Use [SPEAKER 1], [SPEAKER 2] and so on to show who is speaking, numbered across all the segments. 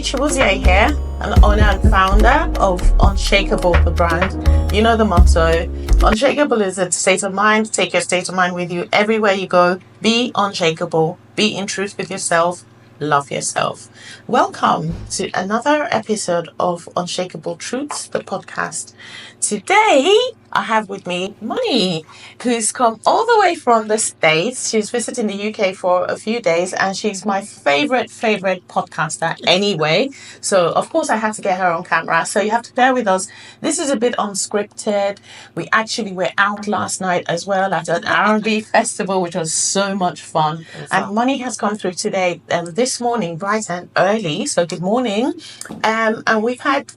[SPEAKER 1] Chibuzie here, an owner and founder of Unshakable, the brand. You know the motto. Unshakable is a state of mind. Take your state of mind with you everywhere you go. Be unshakable. Be in truth with yourself. Love yourself. Welcome to another episode of Unshakable Truths, the podcast. Today, I have with me Moni, who's come all the way from the States. She's visiting the UK for a few days, and she's my favorite podcaster anyway. So, of course, I had to get her on camera. So you have to bear with us. This is a bit unscripted. We actually were out last night as well at an R&B festival, which was so much fun. And Moni has come through today, this morning, bright and early. So good morning. And we've had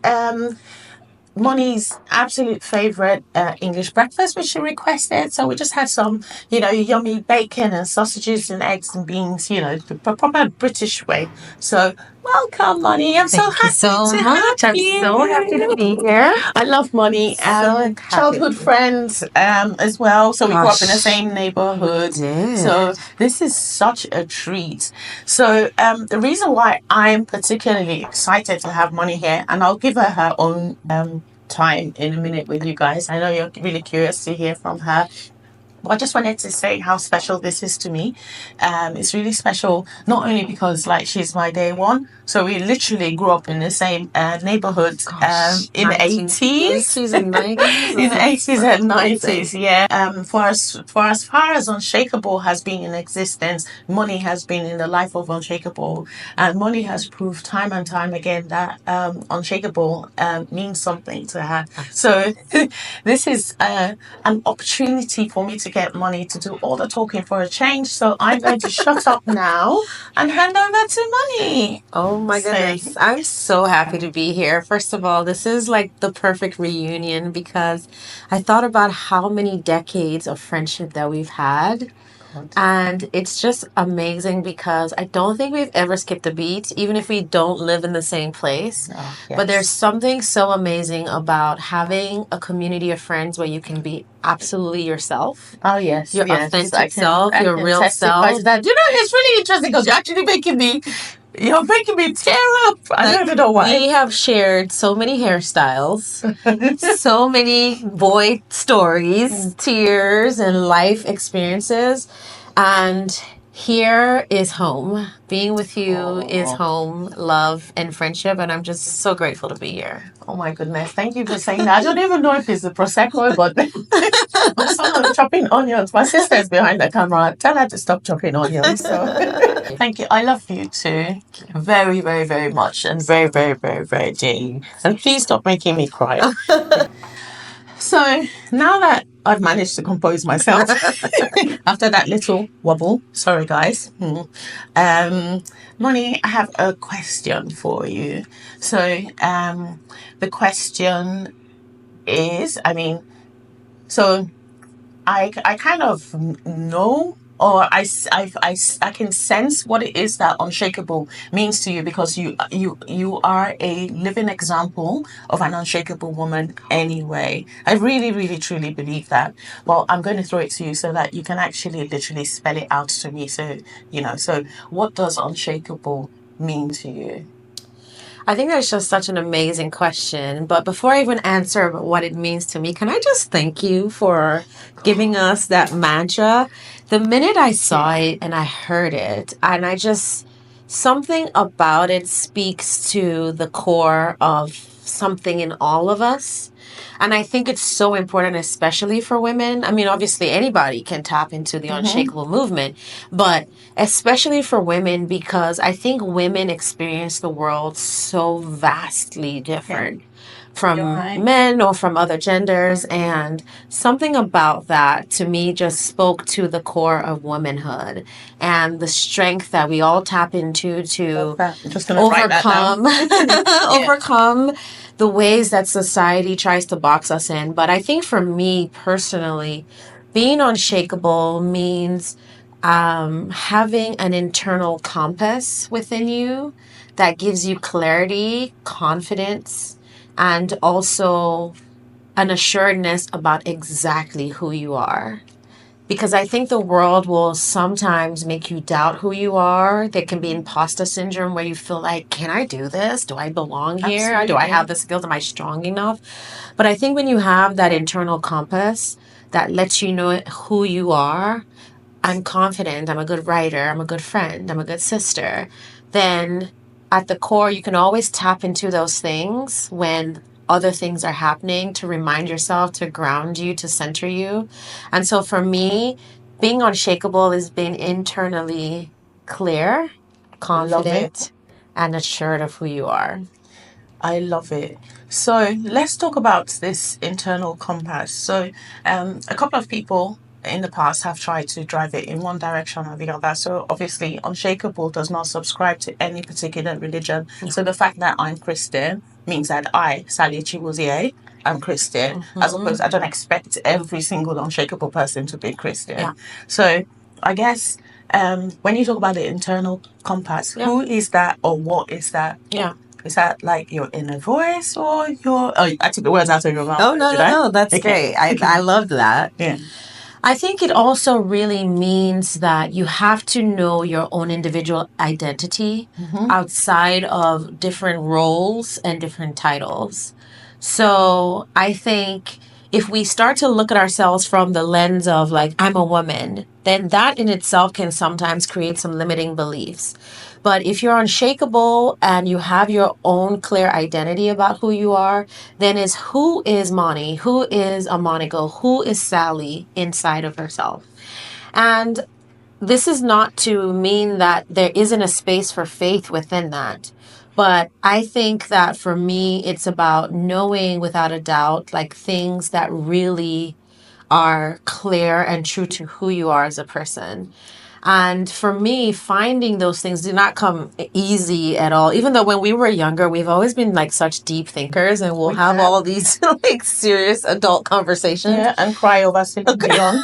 [SPEAKER 1] Moni's absolute favourite English breakfast, which she requested. So we just had some, yummy bacon and sausages and eggs and beans, the proper British way. So welcome, Moni. I'm so happy to have you.
[SPEAKER 2] I'm so happy to be here.
[SPEAKER 1] I love Moni. Childhood friends as well. So we grew up in the same neighbourhood. So this is such a treat. So the reason why I'm particularly excited to have Moni here, and I'll give her own time in a minute with you guys. I know you're really curious to hear from her. But I just wanted to say how special this is to me. It's really special, not only because she's my day one. So we literally grew up in the same neighborhood in the 80s.
[SPEAKER 2] and 90s.
[SPEAKER 1] In the 80s and 90s, yeah. For as far as Unshakable has been in existence, Moni has been in the life of Unshakable. And Moni has proved time and time again that Unshakable means something to her. So this is an opportunity for me to get Moni to do all the talking for a change. So I'm going to shut up now and hand over to Moni.
[SPEAKER 2] Oh my goodness. I'm so happy to be here. First of all, this is like the perfect reunion because I thought about how many decades of friendship that we've had. And it's just amazing because I don't think we've ever skipped a beat, even if we don't live in the same place.
[SPEAKER 1] Oh, yes.
[SPEAKER 2] But there's something so amazing about having a community of friends where you can be absolutely yourself.
[SPEAKER 1] Oh, yes.
[SPEAKER 2] Your
[SPEAKER 1] yes.
[SPEAKER 2] authentic self, your real self.
[SPEAKER 1] That. It's really interesting because you're actually making me tear up. I don't even know why.
[SPEAKER 2] We have shared so many hairstyles, so many boy stories, tears, and life experiences. And here is home. Being with you is home, love, and friendship. And I'm just so grateful to be here.
[SPEAKER 1] Oh my goodness. Thank you for saying that. I don't even know if it's the Prosecco, but I'm chopping onions. My sister's behind the camera. Tell her to stop chopping onions. So thank you. I love you too. Very, very, very much. And very, very, very, very dearly. And please stop making me cry. So now that I've managed to compose myself after that little wobble, sorry guys. Moni, I have a question for you. So the question is, I kind of know, or I can sense what it is that Unshakable means to you because you are a living example of an unshakable woman anyway. I really, really, truly believe that. Well, I'm going to throw it to you so that you can actually literally spell it out to me. So, so what does unshakable mean to you?
[SPEAKER 2] I think that's just such an amazing question. But before I even answer what it means to me, can I just thank you for giving us that mantra? The minute I saw it and I heard it, and something about it speaks to the core of something in all of us. And I think it's so important, especially for women. I mean, obviously anybody can tap into the Unshakable movement, but especially for women, because I think women experience the world so vastly different from men or from other genders. And something about that to me just spoke to the core of womanhood and the strength that we all tap into to overcome the ways that society tries to box us in. But I think for me personally, being unshakable means having an internal compass within you that gives you clarity, confidence, and also an assuredness about exactly who you are. because I think the world will sometimes make you doubt who you are. There can be imposter syndrome where you feel like, can I do this? Do I belong here? Do I
[SPEAKER 1] Absolutely.
[SPEAKER 2] have the skills? Am I strong enough? But I think when you have that internal compass that lets you know who you are, I'm confident, I'm a good writer, I'm a good friend, I'm a good sister, then at the core, you can always tap into those things when other things are happening to remind yourself, to ground you, to center you. And so for me, being unshakable is being internally clear,
[SPEAKER 1] Love it.
[SPEAKER 2] confident, and assured of who you are.
[SPEAKER 1] I love it. So let's talk about this internal compass. So a couple of people in the past have tried to drive it in one direction or the other. So obviously, Unshakable does not subscribe to any particular religion. So the fact that I'm Christian means that I, Sally Chibuzie, I'm Christian, as opposed I don't expect every single Unshakable person to be Christian.
[SPEAKER 2] Yeah.
[SPEAKER 1] So I guess when you talk about the internal compass, who is that or what is that?
[SPEAKER 2] Yeah.
[SPEAKER 1] Is that like your inner voice or your... Oh, I took the words out of your mouth.
[SPEAKER 2] Oh, no. That's great. I loved that.
[SPEAKER 1] Yeah.
[SPEAKER 2] I think it also really means that you have to know your own individual identity outside of different roles and different titles. So I think if we start to look at ourselves from the lens of like, I'm a woman, then that in itself can sometimes create some limiting beliefs. But if you're unshakable and you have your own clear identity about who you are, then is who is Moni? Who is a Monica? Who is Sally inside of herself? And this is not to mean that there isn't a space for faith within that. But I think that for me, it's about knowing without a doubt, like things that really are clear and true to who you are as a person. And for me, finding those things did not come easy at all. Even though when we were younger, we've always been like such deep thinkers and we'll have all of these like serious adult conversations.
[SPEAKER 1] Yeah, and cry over Celine Dion.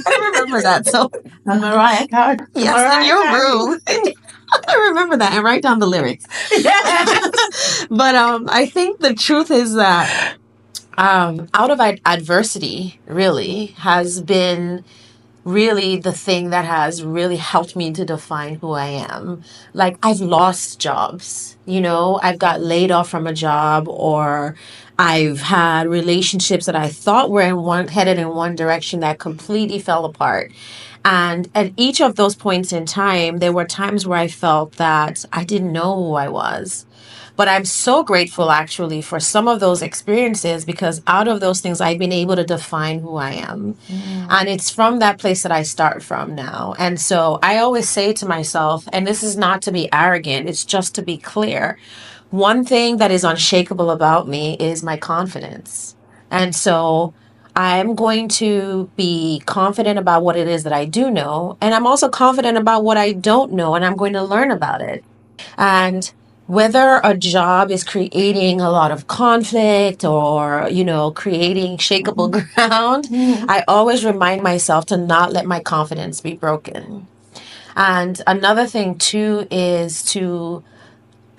[SPEAKER 2] I remember that. So,
[SPEAKER 1] And Mariah Carey.
[SPEAKER 2] yes,
[SPEAKER 1] Mariah
[SPEAKER 2] in your
[SPEAKER 1] Carey.
[SPEAKER 2] room. I remember that and write down the lyrics.
[SPEAKER 1] Yes.
[SPEAKER 2] But I think the truth is that out of adversity, really, has been really the thing that has really helped me to define who I am. Like, I've lost jobs, you know, I've got laid off from a job, or I've had relationships that I thought were headed in one direction that completely fell apart. And at each of those points in time, there were times where I felt that I didn't know who I was. But I'm so grateful actually for some of those experiences, because out of those things, I've been able to define who I am. And it's from that place that I start from now. And so I always say to myself, and this is not to be arrogant, it's just to be clear. One thing that is unshakable about me is my confidence. And so I'm going to be confident about what it is that I do know. And I'm also confident about what I don't know, and I'm going to learn about it. And whether a job is creating a lot of conflict or, you know, creating shakeable ground, I always remind myself to not let my confidence be broken. And another thing, too, is to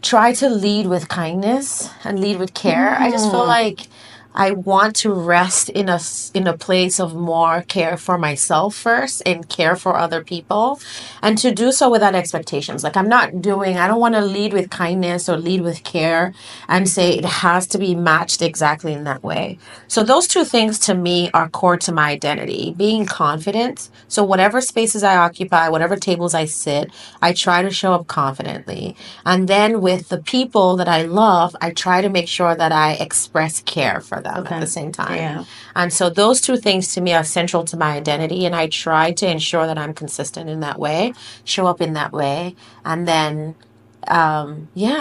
[SPEAKER 2] try to lead with kindness and lead with care. I just feel like I want to rest in a place of more care for myself first and care for other people, and to do so without expectations. Like, I don't want to lead with kindness or lead with care and say it has to be matched exactly in that way. So those two things to me are core to my identity. Being confident. So whatever spaces I occupy, whatever tables I sit, I try to show up confidently. And then with the people that I love, I try to make sure that I express care for them at the same time.
[SPEAKER 1] Yeah.
[SPEAKER 2] And so those two things to me are central to my identity, and I try to ensure that I'm consistent in that way, show up in that way, and then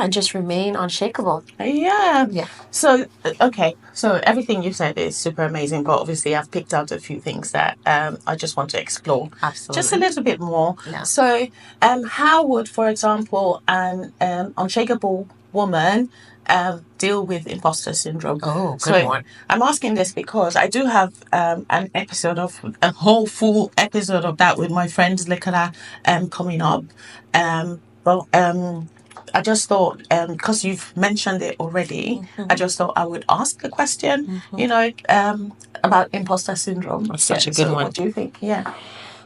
[SPEAKER 2] just remain unshakable.
[SPEAKER 1] Yeah.
[SPEAKER 2] Yeah.
[SPEAKER 1] So, okay. So everything you said is super amazing, but obviously I've picked out a few things that I just want to explore.
[SPEAKER 2] Absolutely.
[SPEAKER 1] Just a little bit more.
[SPEAKER 2] Yeah.
[SPEAKER 1] So, how would, for example, an unshakable woman deal with imposter syndrome?
[SPEAKER 2] Oh, good one.
[SPEAKER 1] I'm asking this because I do have a whole full episode of that with my friend Likala coming up. I just thought, because you've mentioned it already, I just thought I would ask the question, about imposter syndrome.
[SPEAKER 2] That's such a good one.
[SPEAKER 1] What do you think? Yeah.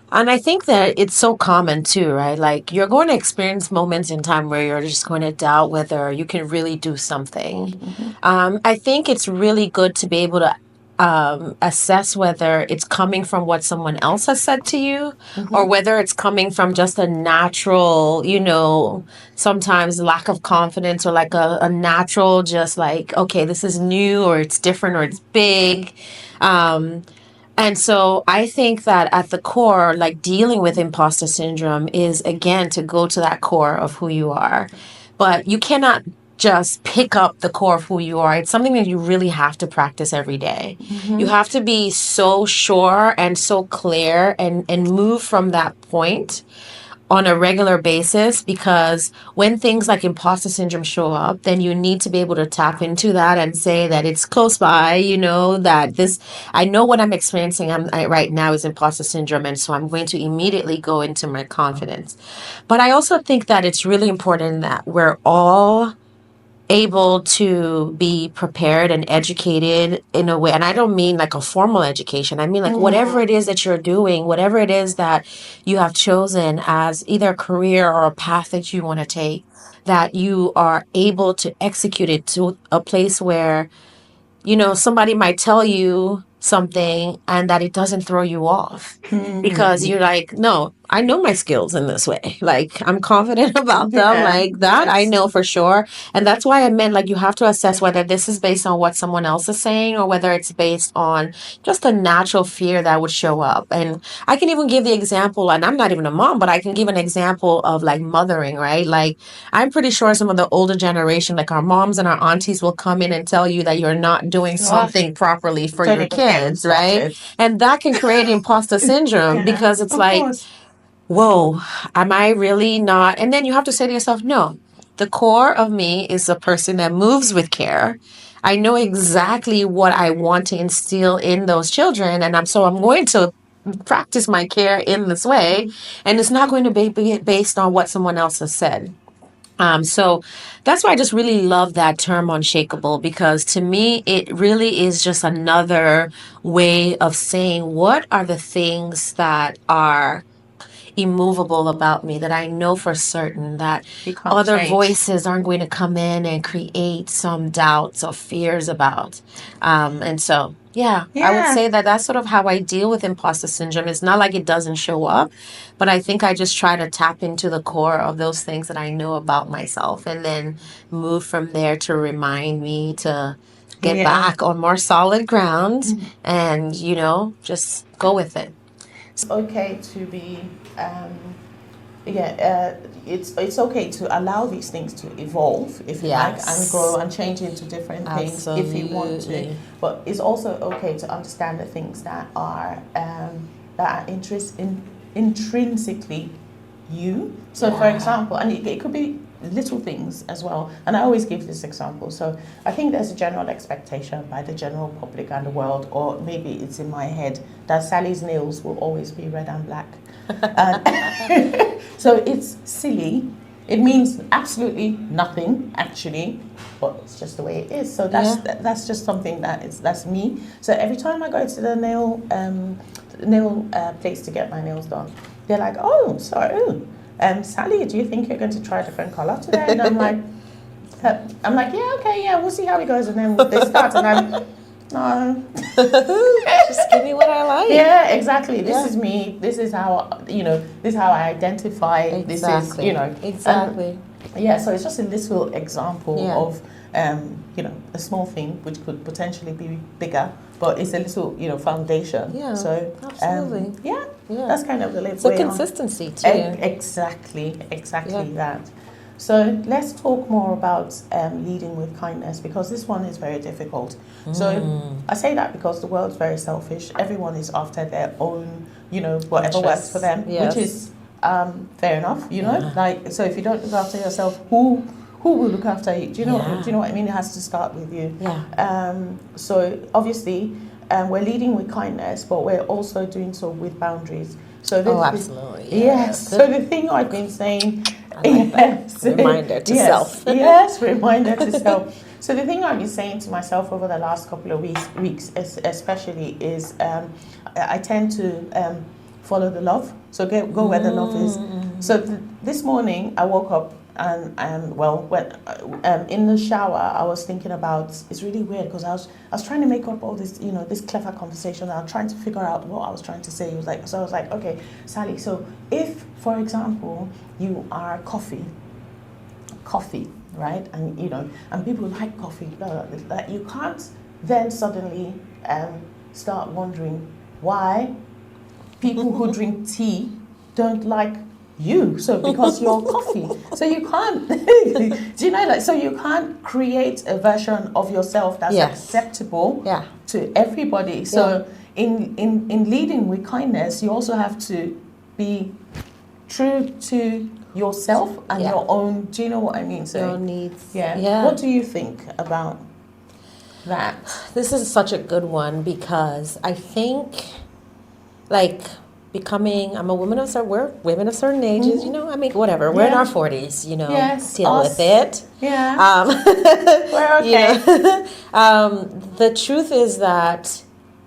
[SPEAKER 2] And I think that it's so common too, right? Like you're going to experience moments in time where you're just going to doubt whether you can really do something. I think it's really good to be able to assess whether it's coming from what someone else has said to you or whether it's coming from just a natural, sometimes lack of confidence or like a natural, just like, okay, this is new or it's different or it's big. And so I think that at the core, like dealing with imposter syndrome is, again, to go to that core of who you are. But you cannot just pick up the core of who you are. It's something that you really have to practice every day. You have to be so sure and so clear and move from that point on a regular basis, because when things like imposter syndrome show up, then you need to be able to tap into that and say that it's close by, that I know what I'm experiencing right now is imposter syndrome. And so I'm going to immediately go into my confidence. But I also think that it's really important that we're all able to be prepared and educated in a way. And I don't mean like a formal education. I mean like whatever it is that you're doing, whatever it is that you have chosen as either a career or a path that you want to take, that you are able to execute it to a place where, somebody might tell you something and that it doesn't throw you off because you're like, no, I know my skills in this way. Like, I'm confident about them like that. I know for sure. And that's why I meant like you have to assess whether this is based on what someone else is saying or whether it's based on just a natural fear that would show up. And I can even give the example, and I'm not even a mom, but I can give an example of like mothering, right? Like, I'm pretty sure some of the older generation, like our moms and our aunties, will come in and tell you that you're not doing something properly for your kids, right? And that can create imposter syndrome because it's like, whoa, am I really not? And then you have to say to yourself, no, the core of me is a person that moves with care. I know exactly what I want to instill in those children. And I'm going to practice my care in this way. And it's not going to be based on what someone else has said. So that's why I just really love that term unshakable, because to me, it really is just another way of saying what are the things that are immovable about me, that I know for certain that other voices aren't going to come in and create some doubts or fears about. And so, I would say that that's sort of how I deal with imposter syndrome. It's not like it doesn't show up, but I think I just try to tap into the core of those things that I know about myself and then move from there to remind me to get back on more solid ground and, just go with it.
[SPEAKER 1] It's okay to be, it's okay to allow these things to evolve, if you like, and grow and change into different things if you want to. But it's also okay to understand the things that are intrinsically you. So, for example, and it could be little things as well. And I always give this example. So I think there's a general expectation by the general public and the world, or maybe it's in my head, that Sally's nails will always be red and black. So it's silly. It means absolutely nothing, actually, but it's just the way it is. So that's just something that's me. So every time I go to the nail place to get my nails done, they're like, oh, sorry. Sally, do you think you're going to try a different color today? And I'm like, yeah, okay, yeah, we'll see how it goes. And then they start, and I'm, no.
[SPEAKER 2] Just give me what I like.
[SPEAKER 1] Yeah, exactly. This is me. This is how, this is how I identify.
[SPEAKER 2] Exactly.
[SPEAKER 1] This is,
[SPEAKER 2] Exactly.
[SPEAKER 1] So it's just a little example of, a small thing which could potentially be bigger, but it's a little, foundation.
[SPEAKER 2] Yeah,
[SPEAKER 1] so,
[SPEAKER 2] absolutely.
[SPEAKER 1] That's kind of the way.
[SPEAKER 2] So consistency too.
[SPEAKER 1] Exactly that. So let's talk more about leading with kindness, because this one is very difficult. So I say that because the world's very selfish. Everyone is after their own, whatever works for them, which is fair enough. Like, so if you don't look after yourself, who will look after you? Do you know what I mean? It has to start with you.
[SPEAKER 2] Yeah.
[SPEAKER 1] So obviously, we're leading with kindness, but we're also doing so with boundaries. So
[SPEAKER 2] Absolutely.
[SPEAKER 1] Yes. So the thing I've been saying,
[SPEAKER 2] I like
[SPEAKER 1] yes,
[SPEAKER 2] that. Reminder to self.
[SPEAKER 1] Yes, reminder to self. So the thing I've been saying to myself over the last couple of weeks especially is, I tend to follow the love. So go where the love is. So this morning I woke up and when in the shower I was thinking about, it's really weird because I was trying to make up all this, this clever conversation. I was trying to figure out what I was trying to say. It was like, so I was like, okay, Sally, so if for example you are coffee, right, and people like coffee, that you can't then suddenly start wondering why people who drink tea don't like you. So because you're coffee, so you can't do you know, like, so you can't create a version of yourself that's acceptable to everybody. So in leading with kindness, you also have to be true to yourself and your own, do you know what I mean? So
[SPEAKER 2] your needs.
[SPEAKER 1] What do you think about that?
[SPEAKER 2] This is such a good one because I think, like, I'm a woman of we're women of certain ages, whatever. We're in our 40s, deal with it.
[SPEAKER 1] Yeah. We're okay.
[SPEAKER 2] The truth is that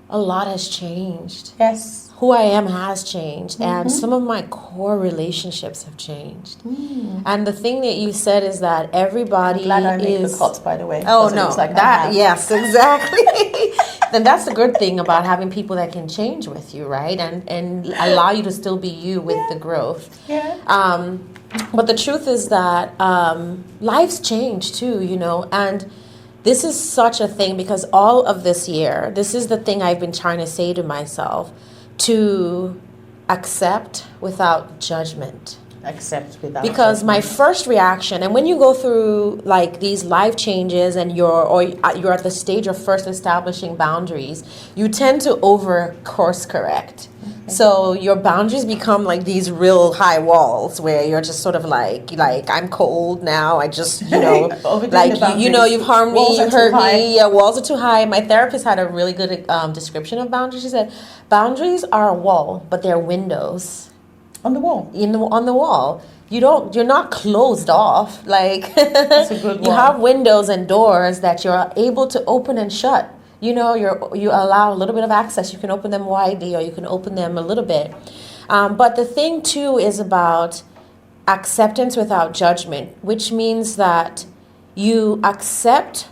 [SPEAKER 2] a lot has changed.
[SPEAKER 1] Yes.
[SPEAKER 2] Who I am has changed, and some of my core relationships have changed. And the thing that you said is that everybody
[SPEAKER 1] I'm glad I made the cut, by the way.
[SPEAKER 2] Oh no, yes, exactly. Then that's the good thing about having people that can change with you, right? And allow you to still be you with the growth.
[SPEAKER 1] Yeah.
[SPEAKER 2] But the truth is that life's changed too, and this is such a thing because all of this year, this is the thing I've been trying to say to myself, to accept without judgment. Because my first reaction, and when you go through like these life changes and you're at the stage of first establishing boundaries, you tend to over course correct. So your boundaries become like these real high walls where you're just sort of like I'm cold now. I just you've harmed me, you hurt me. Yeah, walls are too high. My therapist had a really good description of boundaries. She said boundaries are a wall, but they're windows.
[SPEAKER 1] On the wall.
[SPEAKER 2] On the wall. You're not closed off. Like
[SPEAKER 1] that's a good one.
[SPEAKER 2] You have windows and doors that you're able to open and shut. You allow a little bit of access. You can open them widely or you can open them a little bit. But the thing too is about acceptance without judgment, which means that you accept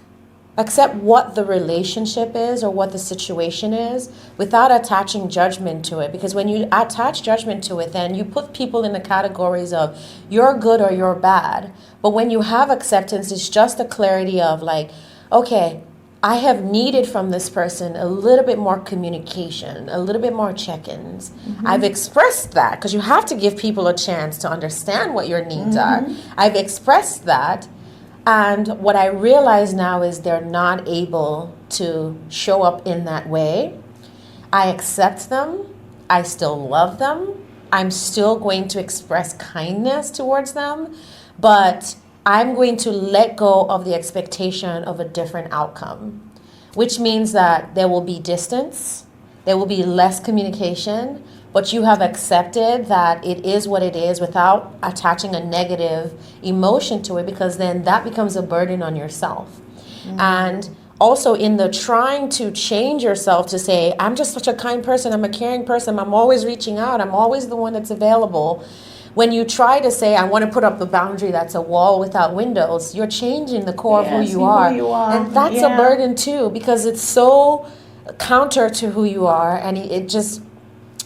[SPEAKER 2] what the relationship is or what the situation is without attaching judgment to it. Because when you attach judgment to it, then you put people in the categories of you're good or you're bad. But when you have acceptance, it's just a clarity of like, okay, I have needed from this person a little bit more communication, a little bit more check-ins. I've expressed that because you have to give people a chance to understand what your needs are. I've expressed that. And what I realize now is they're not able to show up in that way. I accept them. I still love them. I'm still going to express kindness towards them, but I'm going to let go of the expectation of a different outcome, which means that there will be distance, there will be less communication, but you have accepted that it is what it is without attaching a negative emotion to it, because then that becomes a burden on yourself. And also in the trying to change yourself to say, I'm just such a kind person, I'm a caring person, I'm always reaching out, I'm always the one that's available. When you try to say, I want to put up the boundary that's a wall without windows, you're changing the core of who you are. And that's a burden too, because it's so counter to who you are, and it just,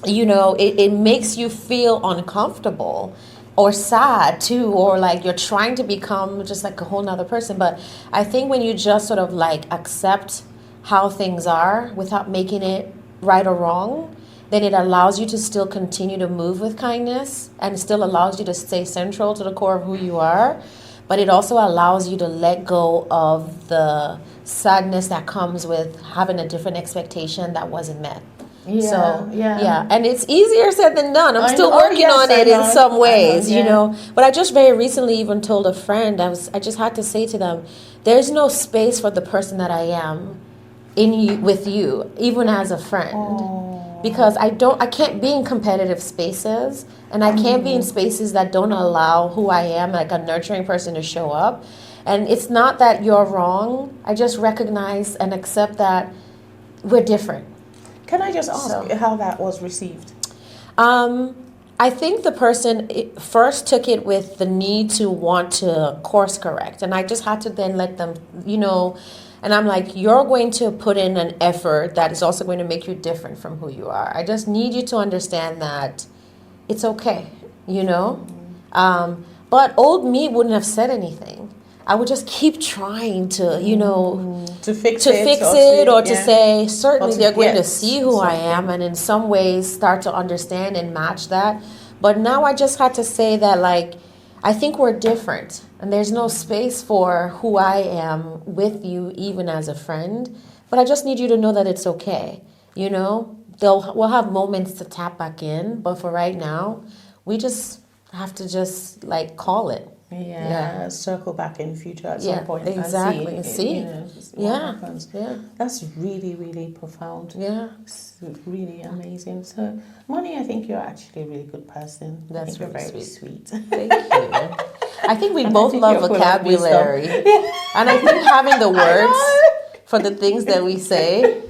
[SPEAKER 2] it makes you feel uncomfortable or sad too, or like you're trying to become just like a whole nother person. But I think when you just sort of like accept how things are without making it right or wrong, then it allows you to still continue to move with kindness and still allows you to stay central to the core of who you are. But it also allows you to let go of the sadness that comes with having a different expectation that wasn't met. And it's easier said than done. I'm still working on it in some ways, But I just very recently even told a friend, I just had to say to them, there's no space for the person that I am in you with you, even as a friend.
[SPEAKER 1] Oh.
[SPEAKER 2] Because I can't be in competitive spaces, and I can't be in spaces that don't allow who I am, like a nurturing person, to show up. And it's not that you're wrong. I just recognize and accept that we're different.
[SPEAKER 1] Can I just ask
[SPEAKER 2] So-
[SPEAKER 1] how that was received?
[SPEAKER 2] I think the person first took it with the need to want to course correct, and I just had to then let them, and I'm like, you're going to put in an effort that is also going to make you different from who you are. I just need you to understand that it's okay, But old me wouldn't have said anything. I would just keep trying to,
[SPEAKER 1] To fix
[SPEAKER 2] it or to
[SPEAKER 1] yeah.
[SPEAKER 2] say certainly
[SPEAKER 1] Or to
[SPEAKER 2] they're going to
[SPEAKER 1] get
[SPEAKER 2] see who I
[SPEAKER 1] something.
[SPEAKER 2] am and in some ways start to understand and match that. But now I just had to say that, like, I think we're different and there's no space for who I am with you even as a friend. But I just need you to know that it's okay. We'll have moments to tap back in, but for right now we just have to just like call it.
[SPEAKER 1] Yeah, circle back in the future at some point
[SPEAKER 2] exactly.
[SPEAKER 1] and see what happens.
[SPEAKER 2] Yeah.
[SPEAKER 1] That's really, really profound.
[SPEAKER 2] Yeah.
[SPEAKER 1] It's really amazing. So, Moni, I think you're actually a really good person.
[SPEAKER 2] That's
[SPEAKER 1] I think you're
[SPEAKER 2] really
[SPEAKER 1] very sweet.
[SPEAKER 2] Thank you. I think we
[SPEAKER 1] And
[SPEAKER 2] both
[SPEAKER 1] I think
[SPEAKER 2] love
[SPEAKER 1] you're full of
[SPEAKER 2] vocabulary.
[SPEAKER 1] wisdom.
[SPEAKER 2] And I think having the words for the things that we say.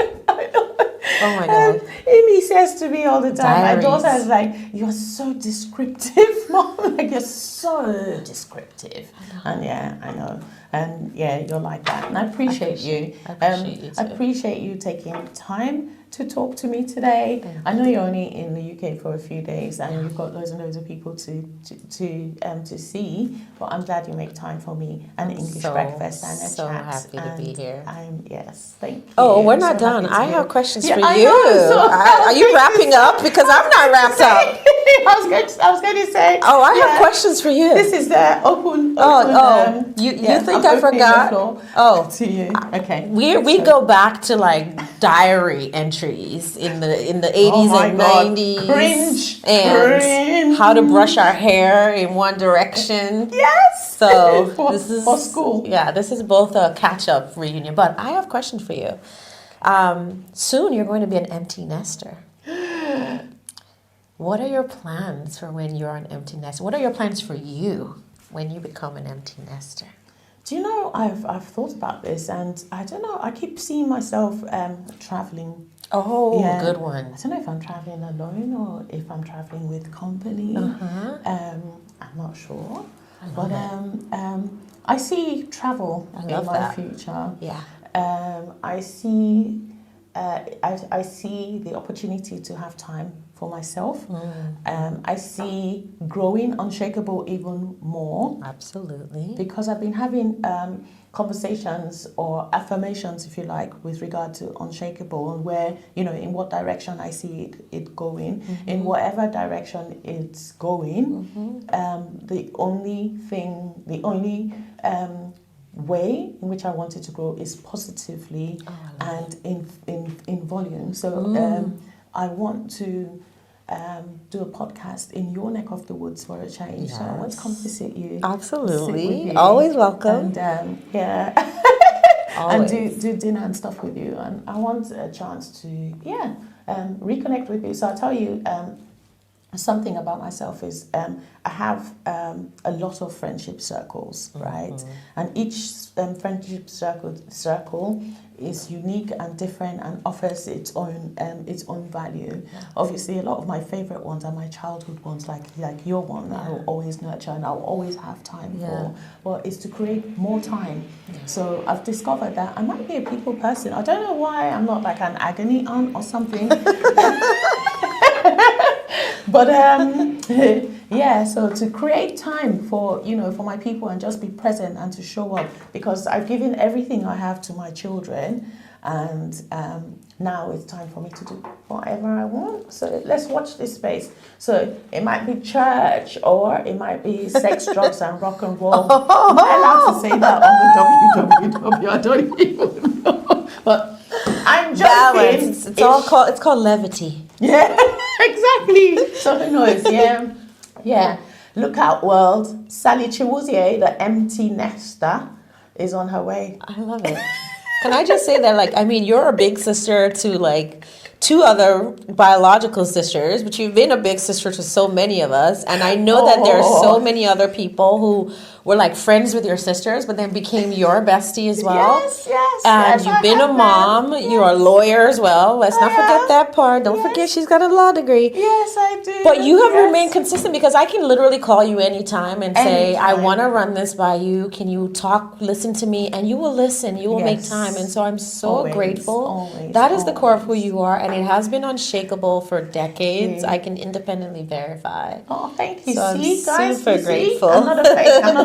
[SPEAKER 2] Oh my God.
[SPEAKER 1] Amy says to me all the time,
[SPEAKER 2] Diaries.
[SPEAKER 1] my daughter is like, you're so descriptive, Mom. Like, you're so descriptive. And yeah, I know. And yeah, you're like that. And I appreciate you.
[SPEAKER 2] I appreciate you too.
[SPEAKER 1] I appreciate you taking time to talk to me today. I know you're only in the UK for a few days and you've got loads and loads of people to see, but I'm glad you make time for me and English breakfast and a
[SPEAKER 2] so
[SPEAKER 1] chat.
[SPEAKER 2] happy to be here.
[SPEAKER 1] Thank you.
[SPEAKER 2] Oh, we're not
[SPEAKER 1] So
[SPEAKER 2] done.
[SPEAKER 1] happy to
[SPEAKER 2] I
[SPEAKER 1] be
[SPEAKER 2] have
[SPEAKER 1] here.
[SPEAKER 2] questions
[SPEAKER 1] Yeah,
[SPEAKER 2] for
[SPEAKER 1] I
[SPEAKER 2] you.
[SPEAKER 1] know, so
[SPEAKER 2] Are you wrapping up? Because I'm not wrapped up.
[SPEAKER 1] I was going to say.
[SPEAKER 2] Oh, I have questions for you.
[SPEAKER 1] This is the open.
[SPEAKER 2] You think
[SPEAKER 1] I'm
[SPEAKER 2] I
[SPEAKER 1] opening the
[SPEAKER 2] forgot?
[SPEAKER 1] floor
[SPEAKER 2] Oh,
[SPEAKER 1] to you. Okay.
[SPEAKER 2] We go back to like diary entries in the 80s
[SPEAKER 1] my
[SPEAKER 2] and
[SPEAKER 1] God.
[SPEAKER 2] 90s.
[SPEAKER 1] Cringe.
[SPEAKER 2] And how to brush our hair in one direction.
[SPEAKER 1] Yes.
[SPEAKER 2] So
[SPEAKER 1] for,
[SPEAKER 2] this is
[SPEAKER 1] for school.
[SPEAKER 2] Yeah, this is both a catch-up reunion. But I have a question for you. Soon you're going to be an empty nester. What are your plans for when you're an empty nester? What are your plans for you when you become an empty nester?
[SPEAKER 1] Do you know, I've thought about this and I don't know, I keep seeing myself traveling.
[SPEAKER 2] Oh, good one.
[SPEAKER 1] I don't know if I'm traveling alone or if I'm traveling with company. I'm not sure. But I see travel in my future.
[SPEAKER 2] Yeah.
[SPEAKER 1] I see the opportunity to have time for myself. I see growing Unshakable even more.
[SPEAKER 2] Absolutely.
[SPEAKER 1] Because I've been having conversations or affirmations, if you like, with regard to Unshakable and where, in what direction I see it going. In whatever direction it's going, the only way in which I want it to grow is positively and in volume. So I want to do a podcast in your neck of the woods for a change.
[SPEAKER 2] Yes.
[SPEAKER 1] So I want to come visit you.
[SPEAKER 2] Absolutely.
[SPEAKER 1] Sit with you,
[SPEAKER 2] Always welcome.
[SPEAKER 1] And
[SPEAKER 2] Always.
[SPEAKER 1] and do dinner and stuff with you. And I want a chance to reconnect with you. So I'll tell you something about myself is I have a lot of friendship circles, right? And each friendship circle is unique and different and offers its own value. Obviously, a lot of my favorite ones are my childhood ones, like your one. I will always nurture and I'll always have time for. Well, it's to create more time. So I've discovered that I might be a people person. I don't know why I'm not like an agony aunt or something. But so to create time for my people and just be present and to show up, because I've given everything I have to my children, and now it's time for me to do whatever I want. So let's watch this space. So it might be church or it might be sex, drugs, and rock and roll. Am I allowed to say that on the www? I don't even know. But I'm just
[SPEAKER 2] balance. It's called levity.
[SPEAKER 1] Yeah, exactly. So who knows? Yeah. Look out, world. Sally Chiwuzie, the empty nester, is on her way.
[SPEAKER 2] I love it. Can I just say that, like, I mean, you're a big sister to, like, two other biological sisters, but you've been a big sister to so many of us. And I know that there are so many other people who were, like, friends with your sisters, but then became your bestie as well.
[SPEAKER 1] Yes.
[SPEAKER 2] And you've been a mom. Yes. You're a lawyer as well. Let's not forget that part. Don't forget she's got a law degree.
[SPEAKER 1] Yes, I do.
[SPEAKER 2] But you have remained consistent, because I can literally call you anytime and say, I want to run this by you. Can you talk, listen to me? And you will listen. You will make time. And so I'm so grateful. That is the core of who you are. And it has been unshakable for decades. I can independently verify.
[SPEAKER 1] Oh, thank you.
[SPEAKER 2] So
[SPEAKER 1] see,
[SPEAKER 2] I'm
[SPEAKER 1] guys,
[SPEAKER 2] super grateful.
[SPEAKER 1] I'm not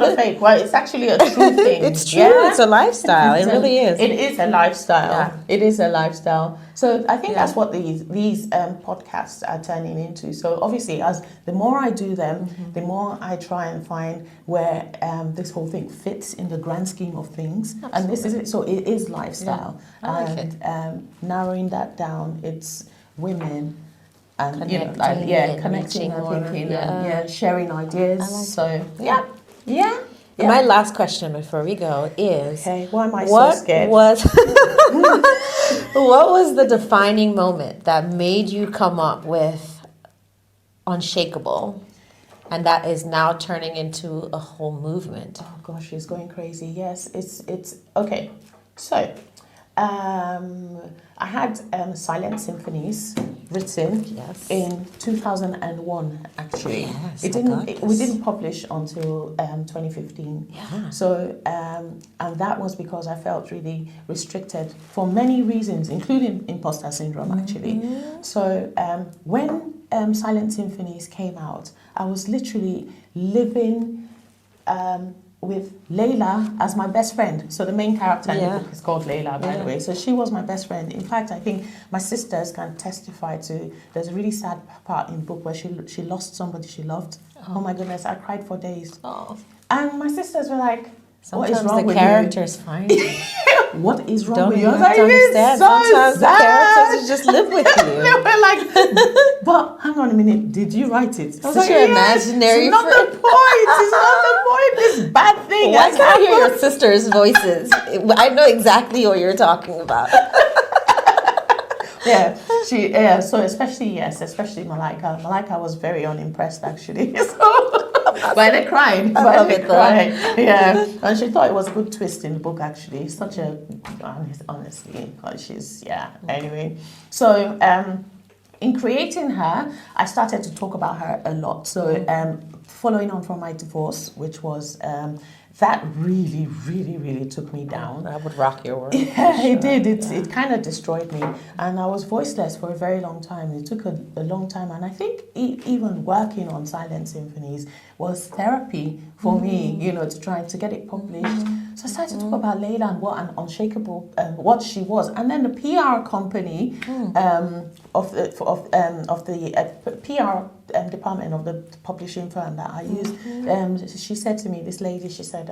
[SPEAKER 1] a fake. Well, it's actually a true thing.
[SPEAKER 2] It's true. Yeah? It's a lifestyle. It really is.
[SPEAKER 1] It is a lifestyle. Yeah. It is a lifestyle. So I think that's what these podcasts are turning into. So obviously, as the more I do them, the more I try and find where this whole thing fits in the grand scheme of things. Absolutely. And this is it. So it is lifestyle. Yeah. I like it. Narrowing that down, it's women. And connecting and thinking, and sharing ideas. Yeah.
[SPEAKER 2] My last question before we go is,
[SPEAKER 1] why am I so scared?
[SPEAKER 2] What was the defining moment that made you come up with Unshakable, and that is now turning into a whole movement?
[SPEAKER 1] Oh gosh, it's going crazy. Yes, it's okay. So, I had Silent Symphonies written in 2001. Actually,
[SPEAKER 2] yes,
[SPEAKER 1] we didn't publish until 2015.
[SPEAKER 2] Yeah.
[SPEAKER 1] So and that was because I felt really restricted for many reasons, including imposter syndrome. Actually, so when Silent Symphonies came out, I was literally living with Layla as my best friend. So the main character in the book is called Layla, by the way. So she was my best friend. In fact, I think my sisters can testify to, there's a really sad part in the book where she lost somebody she loved. Oh my goodness, I cried for days.
[SPEAKER 2] Oh.
[SPEAKER 1] And my sisters were like,
[SPEAKER 2] sometimes
[SPEAKER 1] what is wrong
[SPEAKER 2] the
[SPEAKER 1] with
[SPEAKER 2] characters find you.
[SPEAKER 1] What is wrong with you?
[SPEAKER 2] Don't you understand? Sometimes the characters just live with you.
[SPEAKER 1] They were like, but hang on a minute, did you write it? I was
[SPEAKER 2] like, imaginary
[SPEAKER 1] it's not the point. It's not the point. This bad thing.
[SPEAKER 2] Why can't I hear your sisters' voices? I know exactly what you're talking about.
[SPEAKER 1] So especially Malika. Malika was very unimpressed actually. But they cried.
[SPEAKER 2] I love it though.
[SPEAKER 1] Yeah, and she thought it was a good twist in the book actually. Such a honestly, because she's Anyway, so in creating her, I started to talk about her a lot. So following on from my divorce, which was that really, really, really took me down.
[SPEAKER 2] That would rock your world.
[SPEAKER 1] Yeah, it did. It kind of destroyed me. And I was voiceless for a very long time. It took a long time. And I think even working on Silent Symphonies was therapy for me, to try to get it published. So I started to talk about Layla and what an unshakable, what she was. And then the PR company of the PR department of the publishing firm that I use, she said to me, this lady, she said,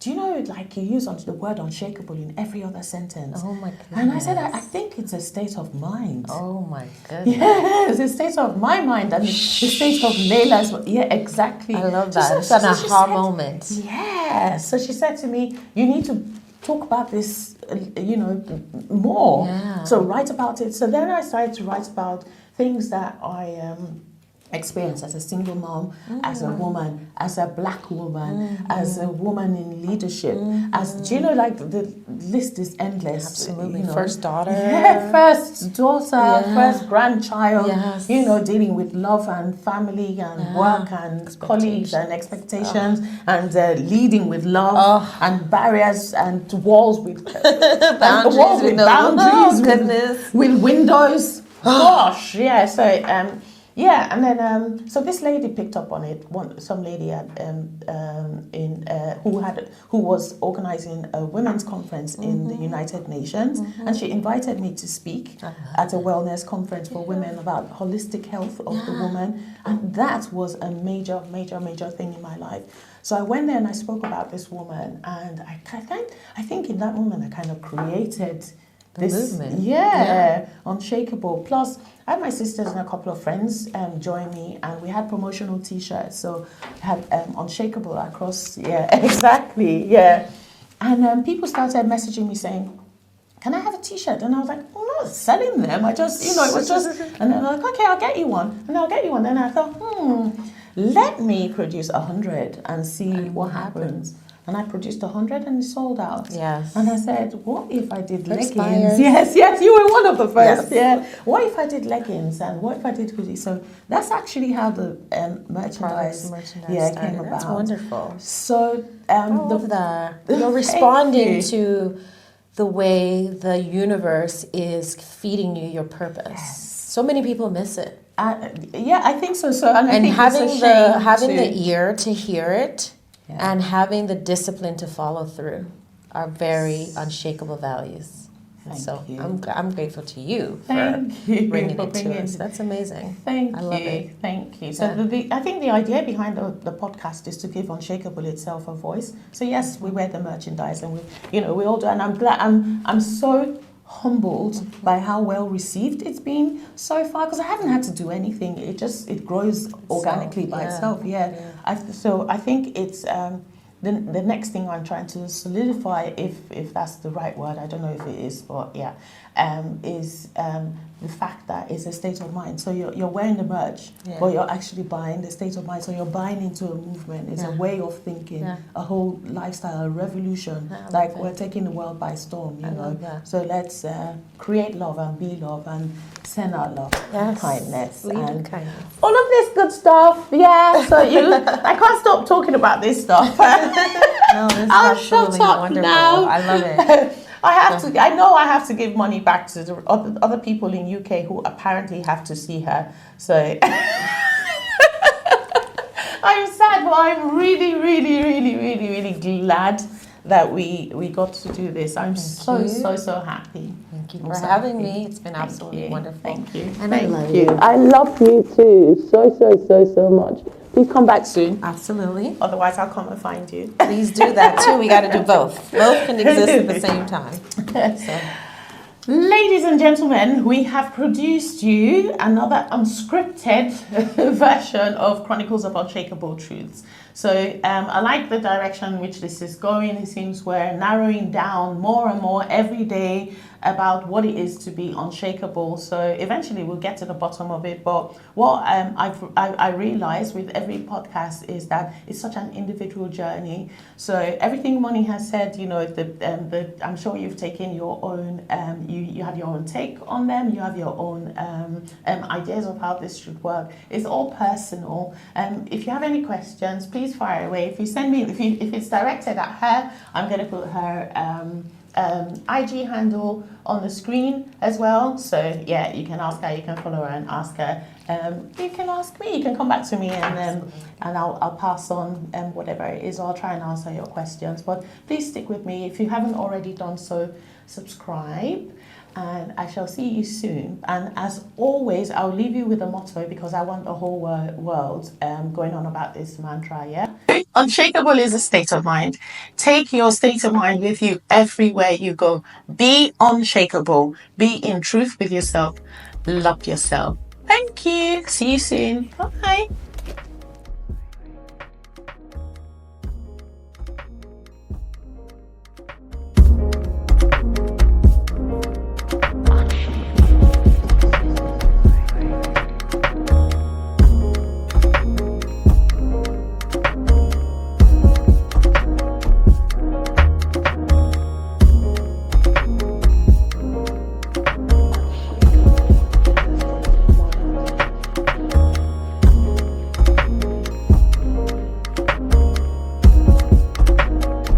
[SPEAKER 1] do you know, like, you use the word unshakable in every other sentence?
[SPEAKER 2] Oh my goodness.
[SPEAKER 1] And I said, I think it's a state of mind.
[SPEAKER 2] Oh my goodness.
[SPEAKER 1] Yeah, it's a state of my mind and the state of Layla's. Yeah, exactly.
[SPEAKER 2] I love that. It's an aha moment.
[SPEAKER 1] Yeah. So she said to me, you need to talk about this, more.
[SPEAKER 2] Yeah.
[SPEAKER 1] So write about it. So then I started to write about things that I experience as a single mom, as a woman, as a black woman, as a woman in leadership, the list is endless.
[SPEAKER 2] Absolutely. First daughter.
[SPEAKER 1] Yeah, first daughter, first grandchild, dealing with love and family and work and colleagues and expectations and leading with love and barriers and walls with boundaries, with windows. Gosh, yeah. So and then so this lady picked up on it. Some lady who was organizing a women's conference in the United Nations, and she invited me to speak at a wellness conference for women about holistic health of the woman, and that was a major thing in my life. So I went there and I spoke about this woman, and I think in that moment I kind of created this movement. Unshakable. Plus, I had my sisters and a couple of friends join me, and we had promotional T-shirts. So I had Unshakable across. Yeah, exactly. Yeah, and people started messaging me saying, can I have a t-shirt? And I was like, I'm not selling them. I just, it was just, and then I'm like, okay, I'll get you one. And I'll get you one. Then I thought, let me produce 100 and see what happens. And I produced 100 and it sold out.
[SPEAKER 2] Yes.
[SPEAKER 1] And I said, what if I did
[SPEAKER 2] First
[SPEAKER 1] leggings?
[SPEAKER 2] buyers.
[SPEAKER 1] Yes, you were one of the first.
[SPEAKER 2] Yes.
[SPEAKER 1] Yeah. What if I did leggings and what if I did hoodies? So that's actually how the merchandise
[SPEAKER 2] started.
[SPEAKER 1] came about.
[SPEAKER 2] That's wonderful.
[SPEAKER 1] So
[SPEAKER 2] I love that. You're responding to the way the universe is feeding you your purpose.
[SPEAKER 1] Yes.
[SPEAKER 2] So many people miss it.
[SPEAKER 1] I think so. And I think
[SPEAKER 2] having
[SPEAKER 1] it's a shame
[SPEAKER 2] the ear to hear it, and having the discipline to follow through are very unshakable values.
[SPEAKER 1] Thank you.
[SPEAKER 2] I'm grateful to you for
[SPEAKER 1] bringing
[SPEAKER 2] it to us. That's amazing.
[SPEAKER 1] I love it. Thank you. So I think the idea behind the podcast is to give Unshakable itself a voice. So yes, we wear the merchandise and we all do. And I'm glad. I'm so humbled by how well received it's been so far, because I haven't had to do anything. It grows organically by itself. So I think it's the next thing I'm trying to solidify, if that's the right word, I don't know if it is, but is the fact that it's a state of mind. So you're wearing the merch, but you're actually buying the state of mind. So you're buying into a movement. It's a way of thinking, a whole lifestyle, a revolution. Like we're taking the world by storm, So let's create love and be love and send out love, kindness, and kindness. All of this good stuff. Yeah. So I can't stop talking about this stuff.
[SPEAKER 2] No, this is absolutely wonderful. Now. I love it.
[SPEAKER 1] I know I have to give money back to the other people in UK who apparently have to see her. So I'm sad, but I'm really, really, really, really, really glad that we got to do this. I'm so happy.
[SPEAKER 2] Thank you for having me. It's been absolutely wonderful.
[SPEAKER 1] Thank you.
[SPEAKER 2] And I love you.
[SPEAKER 1] I love you too. So much. Please come back soon.
[SPEAKER 2] Absolutely.
[SPEAKER 1] Otherwise, I'll come and find you.
[SPEAKER 2] Please do that too. We got to do both. Both can exist at the same time. So.
[SPEAKER 1] Ladies and gentlemen, we have produced you another unscripted version of Chronicles of Unshakable Truths. So I like the direction in which this is going. It seems we're narrowing down more and more every day about what it is to be unshakable. So eventually we'll get to the bottom of it. But what I realized with every podcast is that it's such an individual journey. So everything Moni has said, I'm sure you've taken your own, you have your own take on them. You have your own ideas of how this should work. It's all personal. If you have any questions, please fire away. If you send me, if it's directed at her, I'm going to put her IG handle on the screen as well. So yeah, you can ask her, you can follow her and ask her. You can ask me, you can come back to me and I'll pass on whatever it is. I'll try and answer your questions. But please stick with me. If you haven't already done so, subscribe. And I shall see you soon. And as always, I'll leave you with a motto because I want the whole world going on about this mantra, yeah? Unshakable is a state of mind. Take your state of mind with you everywhere you go. Be unshakable. Be in truth with yourself. Love yourself. Thank you. See you soon. Bye.